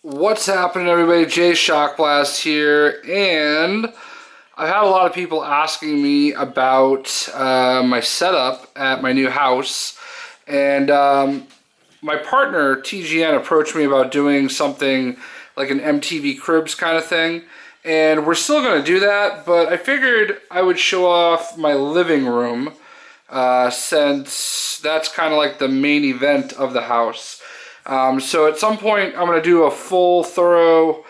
What's happening, everybody? Jay Shockblast here, and I've had a lot of people asking me about my setup at my new house, and my partner TGN approached me about doing something like an MTV Cribs kind of thing, and we're still going to do that, but I figured I would show off my living room since that's kind of like the main event of the house. So at some point I'm going to do a full, thorough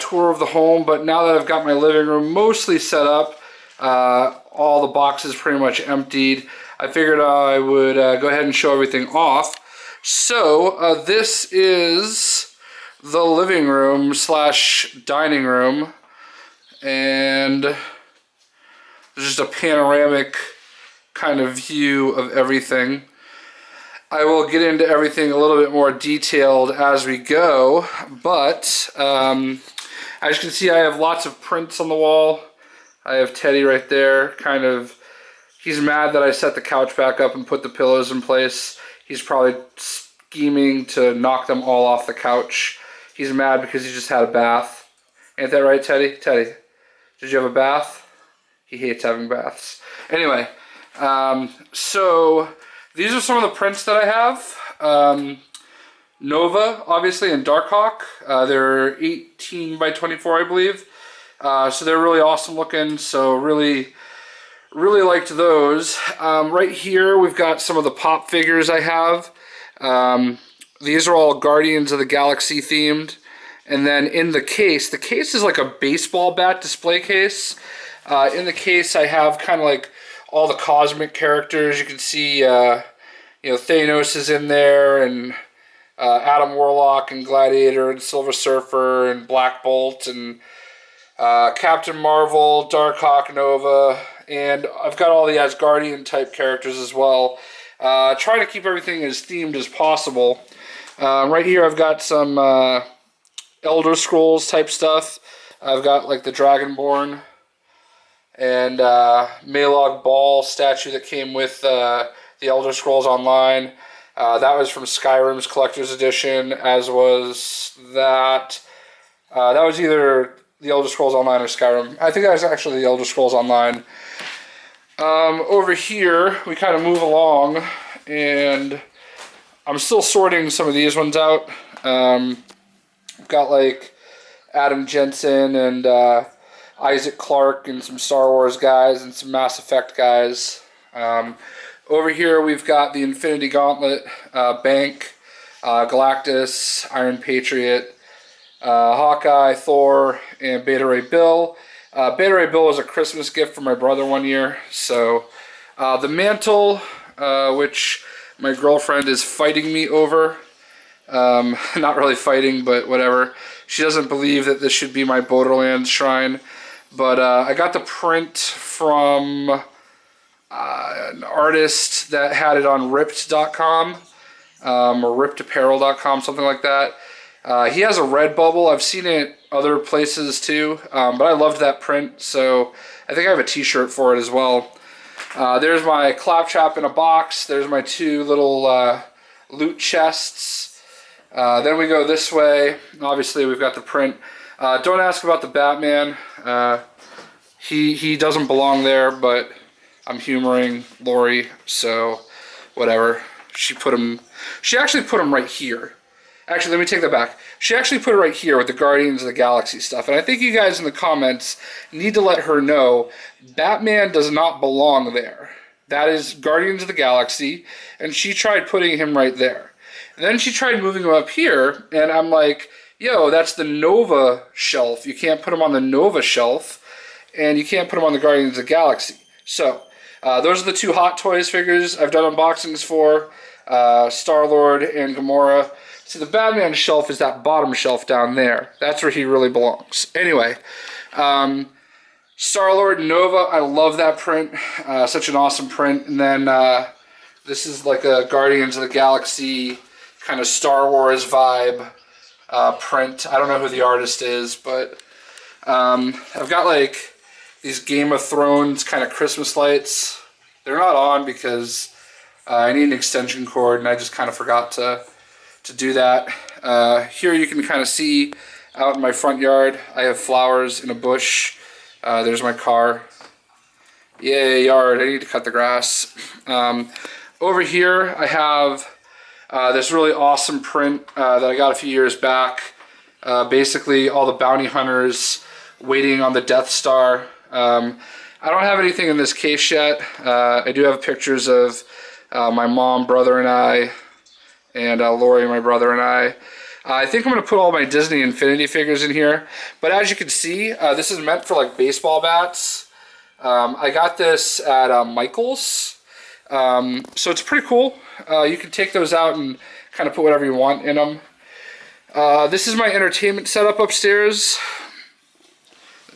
tour of the home, but now that I've got my living room mostly set up, all the boxes pretty much emptied, I figured I would go ahead and show everything off. So this is the living room slash dining room, and there's just a panoramic kind of view of everything. I will get into everything a little bit more detailed as we go, but as you can see, I have lots of prints on the wall. I have Teddy right there, he's mad that I set the couch back up and put the pillows in place. He's probably scheming to knock them all off the couch. He's mad because he just had a bath. Ain't that right, Teddy? Teddy, did you have a bath? He hates having baths. Anyway, so these are some of the prints that I have. Nova, obviously, and Darkhawk. They're 18 by 24, I believe. So they're really awesome looking. So really liked those. Right here, we've got some of the pop figures I have. These are all Guardians of the Galaxy themed. And then in the case is like a baseball bat display case. In the case, I have kind of like all the cosmic characters. You can see, Thanos is in there, and Adam Warlock, and Gladiator, and Silver Surfer, and Black Bolt, and Captain Marvel, Darkhawk, Nova, and I've got all the Asgardian type characters as well. Trying to keep everything as themed as possible. Right here I've got some Elder Scrolls type stuff. I've got like the Dragonborn and Maelog Ball statue that came with the Elder Scrolls Online. That was from Skyrim's Collector's Edition, as was that. That was either the Elder Scrolls Online or Skyrim. I think that was actually the Elder Scrolls Online. Over here, we kind of move along, and I'm still sorting some of these ones out. I've got like Adam Jensen and Isaac Clarke and some Star Wars guys and some Mass Effect guys. Over here we've got the Infinity Gauntlet, Bank, Galactus, Iron Patriot, Hawkeye, Thor, and Beta Ray Bill. Beta Ray Bill was a Christmas gift for my brother one year. So the mantle, which my girlfriend is fighting me over. Not really fighting, but whatever. She doesn't believe that this should be my Borderlands shrine. But I got the print from an artist that had it on ripped.com or rippedapparel.com, something like that. He has a Redbubble. I've seen it other places too, but I loved that print, so I think I have a t-shirt for it as well. There's my Claptrap in a box. There's my two little loot chests. Then we go this way. Obviously, we've got the print. Don't ask about the Batman. He doesn't belong there, but I'm humoring Lori, so whatever. She actually put him right here. Actually, let me take that back. She actually put it right here with the Guardians of the Galaxy stuff. And I think you guys in the comments need to let her know Batman does not belong there. That is Guardians of the Galaxy, and she tried putting him right there. And then she tried moving him up here, and I'm like, yo, that's the Nova shelf. You can't put him on the Nova shelf, and you can't put him on the Guardians of the Galaxy. So, those are the two Hot Toys figures I've done unboxings for, Star-Lord and Gamora. See, the Batman shelf is that bottom shelf down there. That's where he really belongs. Anyway, Star-Lord and Nova, I love that print. Such an awesome print. And then this is like a Guardians of the Galaxy kind of Star Wars vibe print. I don't know who the artist is, but I've got like these Game of Thrones kind of Christmas lights. They're not on because I need an extension cord, and I just kind of forgot to do that. Here you can kind of see out in my front yard, I have flowers in a bush. There's my car. Yay, yard, I need to cut the grass. Over here I have this really awesome print that I got a few years back. Basically all the bounty hunters waiting on the Death Star. I don't have anything in this case yet. I do have pictures of my mom, brother, and I, and Lori, my brother, and I. I think I'm going to put all my Disney Infinity figures in here. But as you can see, this is meant for like baseball bats. I got this at Michael's. So it's pretty cool. You can take those out and kind of put whatever you want in them. This is my entertainment setup upstairs.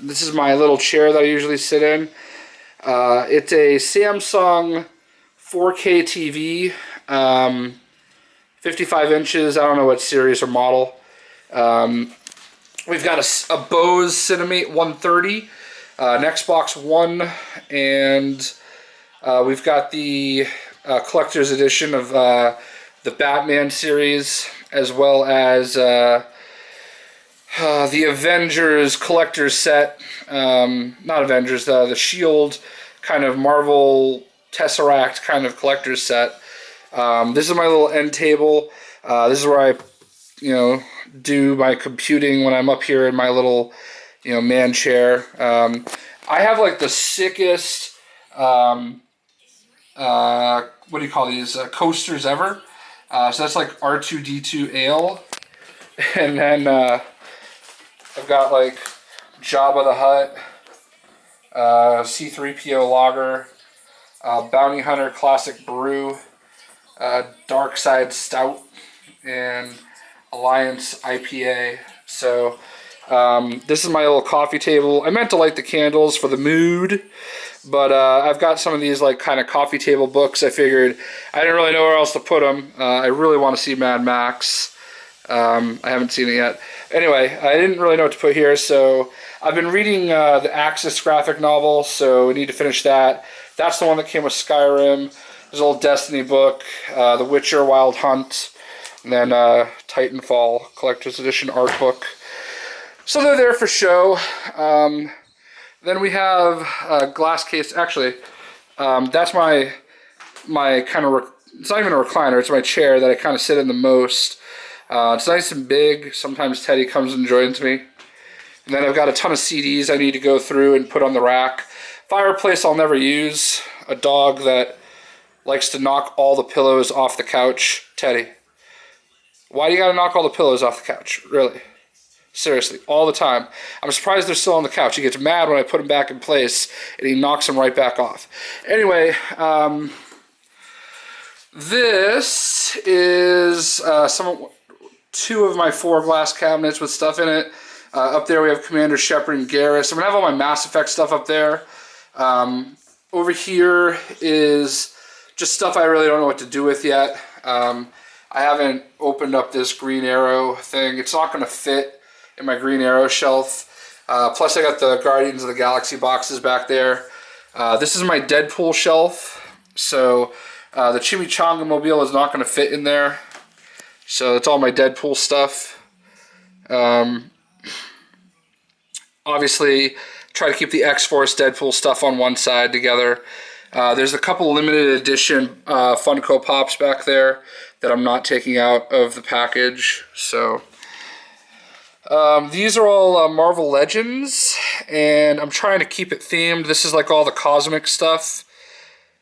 This is my little chair that I usually sit in. It's a Samsung 4K TV, 55 inches. I don't know what series or model. We've got a Bose Cinemate 130, an Xbox One, and we've got the collector's edition of the Batman series, as well as the Avengers collector's set, not Avengers, the Shield kind of Marvel Tesseract kind of collector's set. This is my little end table. This is where I, do my computing when I'm up here in my little, man chair. I have like the sickest, what do you call these, coasters ever. So that's like R2-D2 Ale. And then I've got like Jabba the Hutt, C-3PO Lager, Bounty Hunter Classic Brew, Dark Side Stout, and Alliance IPA. So this is my little coffee table. I meant to light the candles for the mood, but I've got some of these like kind of coffee table books. I figured I didn't really know where else to put them. I really want to see Mad Max. I haven't seen it yet. Anyway, I didn't really know what to put here, so I've been reading the Axis graphic novel, so we need to finish that. That's the one that came with Skyrim. There's an old Destiny book, The Witcher Wild Hunt, and then Titanfall Collector's Edition art book. So they're there for show. Then we have a glass case. Actually, that's my kind of, it's not even a recliner, it's my chair that I kind of sit in the most. It's nice and big. Sometimes Teddy comes and joins me. And then I've got a ton of CDs I need to go through and put on the rack. Fireplace I'll never use. A dog that likes to knock all the pillows off the couch. Teddy, why do you gotta knock all the pillows off the couch? Really? Seriously, all the time. I'm surprised they're still on the couch. He gets mad when I put them back in place, and he knocks them right back off. Anyway, this is two of my 4 glass cabinets with stuff in it. Up there we have Commander Shepard and Garrus. I'm going to have all my Mass Effect stuff up there. Over here is just stuff I really don't know what to do with yet. I haven't opened up this Green Arrow thing. It's not going to fit in my Green Arrow shelf. Plus I got the Guardians of the Galaxy boxes back there. This is my Deadpool shelf. So the Chimichanga Mobile is not going to fit in there. So it's all my Deadpool stuff. Obviously, try to keep the X-Force Deadpool stuff on one side together. There's a couple limited edition Funko Pops back there that I'm not taking out of the package. So these are all Marvel Legends, and I'm trying to keep it themed. This is like all the cosmic stuff.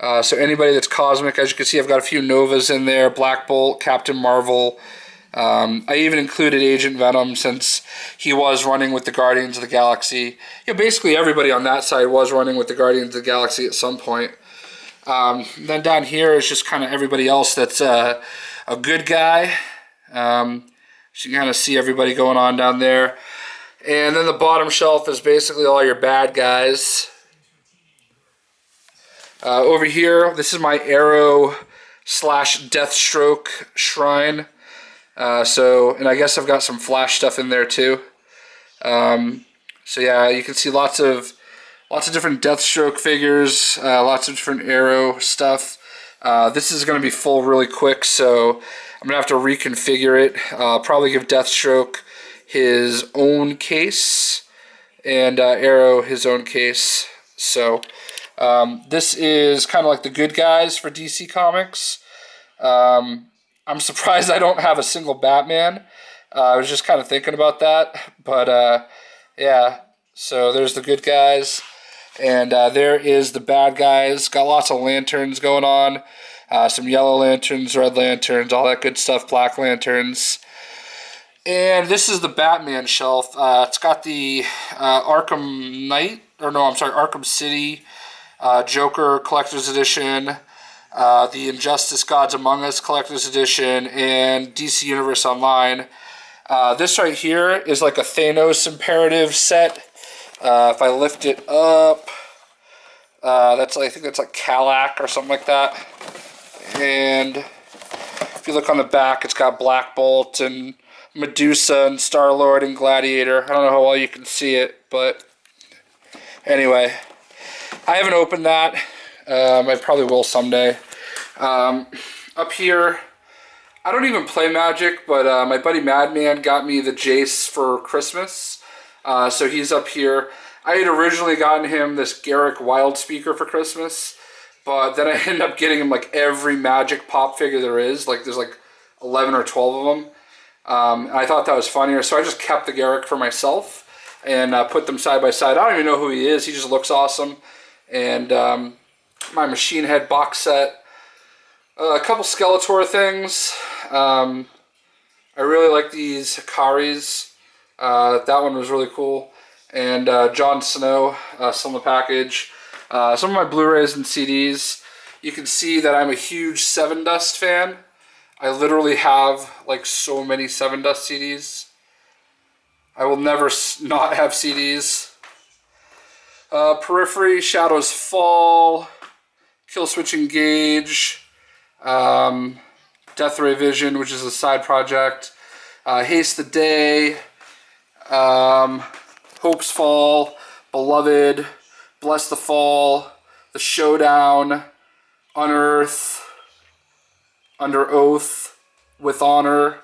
So anybody that's cosmic, as you can see, I've got a few Novas in there, Black Bolt, Captain Marvel. I even included Agent Venom since he was running with the Guardians of the Galaxy. Yeah, basically everybody on that side was running with the Guardians of the Galaxy at some point. Then down here is just kind of everybody else that's a good guy. So you can kind of see everybody going on down there. And then the bottom shelf is basically all your bad guys. Over here, this is my Arrow / Deathstroke shrine. And I guess I've got some Flash stuff in there too. So yeah, you can see lots of different Deathstroke figures, lots of different Arrow stuff. This is going to be full really quick, so I'm going to have to reconfigure it. Probably give Deathstroke his own case and Arrow his own case. So this is kind of like the good guys for DC Comics. I'm surprised I don't have a single Batman. I was just kind of thinking about that. But yeah, so there's the good guys. And there is the bad guys. Got lots of lanterns going on. Some yellow lanterns, red lanterns, all that good stuff, black lanterns. And this is the Batman shelf. It's got the Arkham Knight, or no, I'm sorry, Arkham City, Joker Collector's Edition, the Injustice Gods Among Us Collector's Edition, and DC Universe Online. This right here is like a Thanos Imperative set. If I lift it up, I think that's like Kalak or something like that. And if you look on the back, it's got Black Bolt and Medusa and Star-Lord and Gladiator. I don't know how well you can see it, but anyway, I haven't opened that. I probably will someday. Up here, I don't even play Magic, but my buddy Madman got me the Jace for Christmas. So he's up here. I had originally gotten him this Garrick Wild Speaker for Christmas, but then I ended up getting him like every Magic pop figure there is. Like there's like 11 or 12 of them. I thought that was funnier, so I just kept the Garrick for myself and put them side by side. I don't even know who he is. He just looks awesome. And my Machine Head box set. A couple Skeletor things. I really like these Hikaris. That one was really cool. And Jon Snow, still in the package. Some of my Blu-rays and CDs. You can see that I'm a huge Seven Dust fan. I literally have like so many Seven Dust CDs. I will never not have CDs. Periphery, Shadows Fall, Killswitch Engage, Death Ray Vision, which is a side project, Haste the Day, Hope's Fall, Beloved, Bless the Fall, The Showdown, Unearth, Under Oath, With Honor,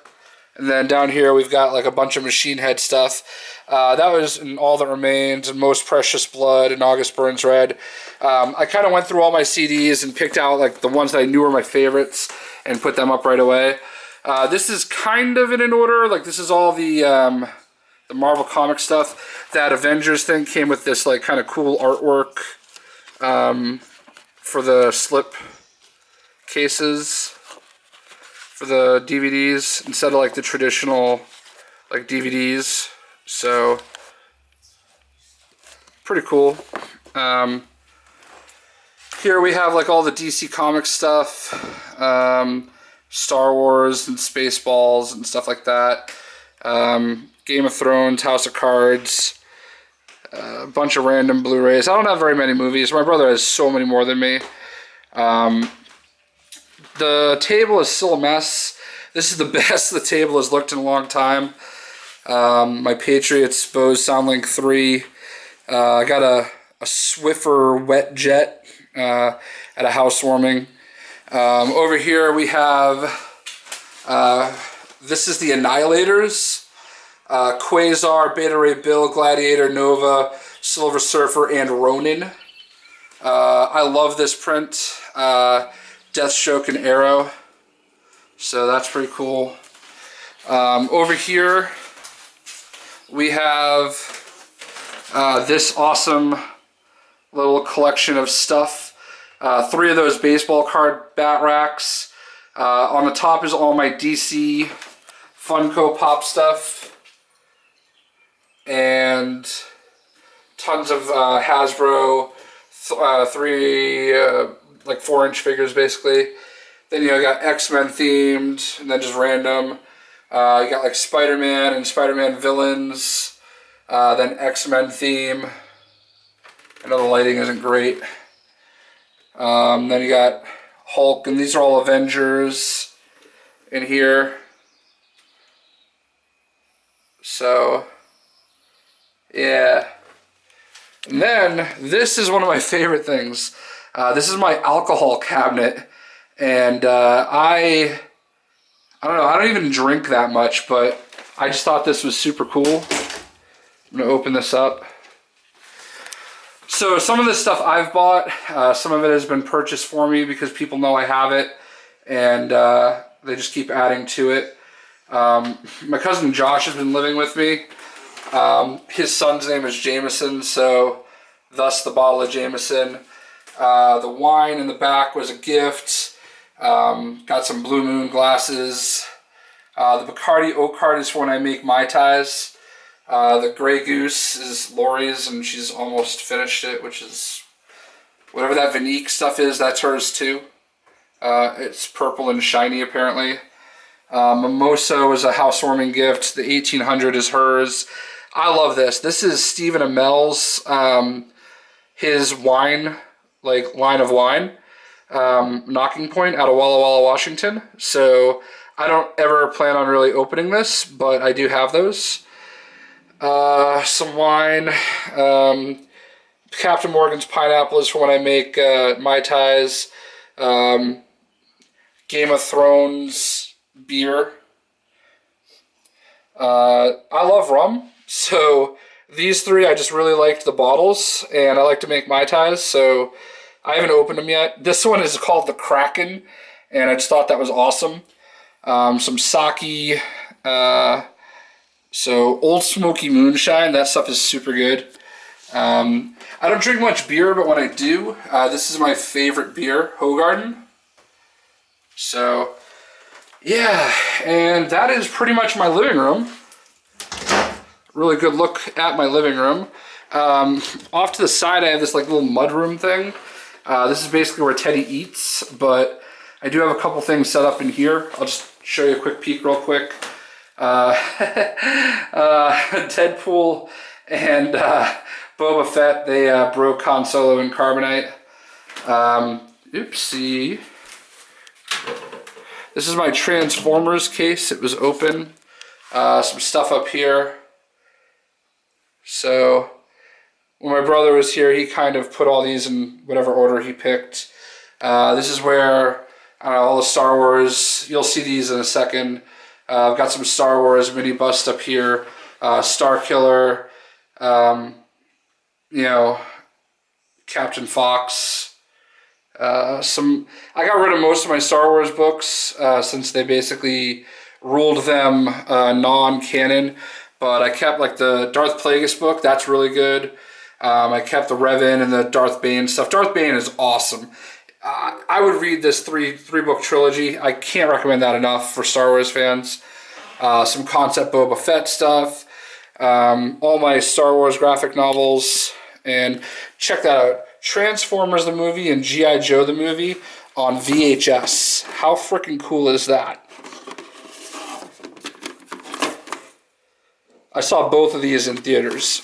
and then down here we've got like a bunch of Machine Head stuff. That was in All That Remains and Most Precious Blood and August Burns Red. I kind of went through all my CDs and picked out like the ones that I knew were my favorites and put them up right away. This is kind of in an order. Like this is all the Marvel comic stuff. That Avengers thing came with this like kind of cool artwork for the slip cases for the DVDs instead of like the traditional like DVDs. So pretty cool. Here we have like all the DC Comics stuff, Star Wars and Spaceballs and stuff like that. Game of Thrones, House of Cards, a bunch of random Blu-rays. I don't have very many movies. My brother has so many more than me. The table is still a mess. This is the best the table has looked in a long time. My Patriots Bose Soundlink 3. I got a Swiffer Wet Jet at a housewarming. Over here we have, this is the Annihilators. Quasar, Beta Ray Bill, Gladiator, Nova, Silver Surfer, and Ronin. I love this print. Deathstroke and Arrow. So that's pretty cool. Over here we have this awesome little collection of stuff. 3 of those baseball card bat racks. On the top is all my DC Funko Pop stuff. And tons of Hasbro 3 like 4-inch figures basically. Then you got X-Men themed and then just random. You got like Spider-Man and Spider-Man villains. Then X-Men theme. I know the lighting isn't great. Then you got Hulk, and these are all Avengers in here. So yeah. And then this is one of my favorite things. This is my alcohol cabinet, and I'm I don't know, I don't even drink that much, but I just thought this was super cool. I'm gonna open this up. So some of this stuff I've bought, some of it has been purchased for me because people know I have it, and they just keep adding to it. My cousin Josh has been living with me. His son's name is Jameson, so thus the bottle of Jameson. The wine in the back was a gift. Got some Blue Moon glasses. The Bacardi Oak Heart is for when I make Mai Tais. The Grey Goose is Lori's, and she's almost finished it, which is whatever that Vinique stuff is, that's hers too. It's purple and shiny apparently. Mimosa was a housewarming gift. The 1800 is hers. I love this. This is Stephen Amell's, his wine, like line of wine, Knocking Point out of Walla Walla, Washington. So I don't ever plan on really opening this, but I do have those. Some wine. Captain Morgan's Pineapple is for when I make Mai Tais. Game of Thrones beer. I love rum, so these three I just really liked the bottles, and I like to make Mai Tais, so I haven't opened them yet. This one is called the Kraken, and I just thought that was awesome. Some sake. So Old Smoky Moonshine, that stuff is super good. I don't drink much beer, but when I do, this is my favorite beer, Hoegaarden. So, yeah, and that is pretty much my living room. Really good look at my living room. Off to the side, I have this like little mudroom thing. This is basically where Teddy eats, but I do have a couple things set up in here. I'll just show you a quick peek real quick. Deadpool and Boba Fett, they broke Han Solo in carbonite. Oopsie. This is my Transformers case. It was open. Some stuff up here. So when my brother was here, he kind of put all these in whatever order he picked. This is where all the Star Wars, you'll see these in a second. I've got some Star Wars mini bust up here, Star Killer, you know, Captain Fox. I got rid of most of my Star Wars books since they basically ruled them non-canon. But I kept like the Darth Plagueis book. That's really good. I kept the Revan and the Darth Bane stuff. Darth Bane is awesome. I would read this three book trilogy. I can't recommend that enough for Star Wars fans. Some concept Boba Fett stuff. All my Star Wars graphic novels. And check that out. Transformers the movie and G.I. Joe the movie on VHS. How freaking cool is that? I saw both of these in theaters.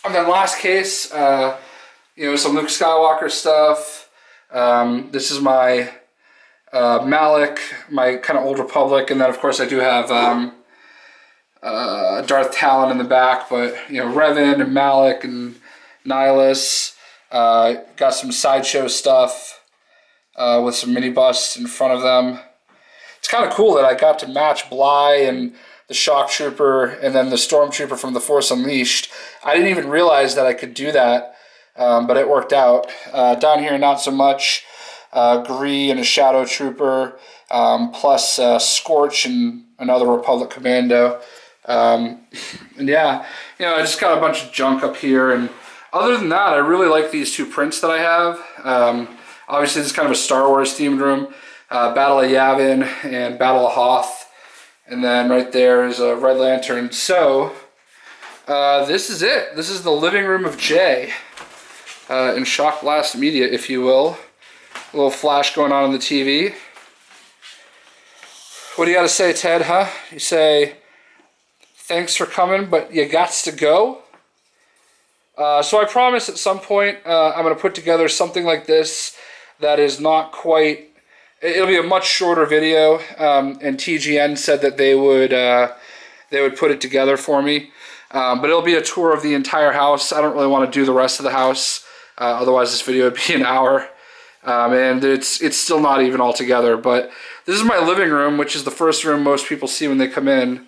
And then last case, you know, some Luke Skywalker stuff. This is my Malik, my kind of Old Republic, and then of course I do have Darth Talon in the back, but you know, Revan and Malik and Nihilus. Got some sideshow stuff with some mini busts in front of them. It's kind of cool that I got to match Bly and the Shock Trooper and then the Stormtrooper from The Force Unleashed. I didn't even realize that I could do that, but it worked out. Down here, not so much. Gree and a Shadow Trooper, plus Scorch and another Republic Commando. And yeah, you know, I just got a bunch of junk up here. And other than that, I really like these two prints that I have. Obviously, this is kind of a Star Wars themed room. Battle of Yavin and Battle of Hoth. And then right there is a Red Lantern. So, this is it. This is the living room of Jay in Shockblast Media, if you will. A little flash going on the TV. What do you got to say, Ted, huh? You say, thanks for coming, but you gots to go? So I promise at some point I'm going to put together something like this that is not quite... It'll be a much shorter video, and TGN said that they would put it together for me. But it'll be a tour of the entire house. I don't really want to do the rest of the house, otherwise this video would be an hour. and it's still not even all together. But this is my living room, which is the first room most people see when they come in.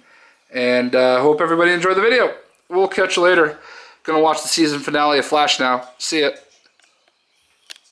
And hope everybody enjoyed the video. We'll catch you later. Gonna watch the season finale of Flash now. See ya.